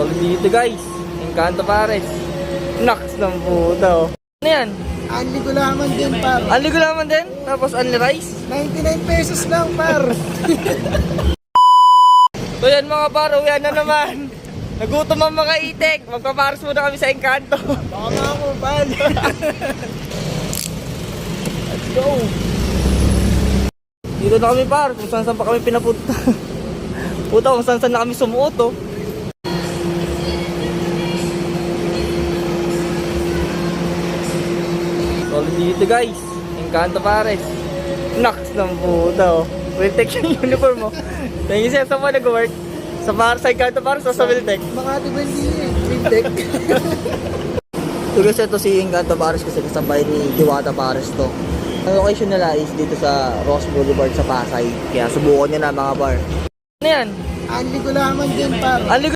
Solid dito guys. Encanto pares. Naks ng puta oh. Ano yan? Anli gulaman din, par. Anli gulaman din? Tapos anli rice? 99 pesos lang, par. So yan mga par, uwian na naman. Nagutom ang mga itik. Magpaparos muna kami sa Encanto. Baka mga kupal. Let's go. Dito na kami par, kung saan pa kami pinapunta. Puta, kung saan na kami sumuot oh. Solid dito guys. Encanto pares. Naks ng puta oh. Wiltec yung uniform mo. Thank you sir, saan mo nag-work? Sa Encanto pares o sa Wiltec? Makati ba hindi eh? Fintech. So guys, ito si Encanto pares kasi kasabay ni Diwata pares to. Ang location nila is dito sa Ross Boulevard sa Pasay. Kaya subukan nyo na mga bar. Ano yan? Anli gulaman din, par. Anli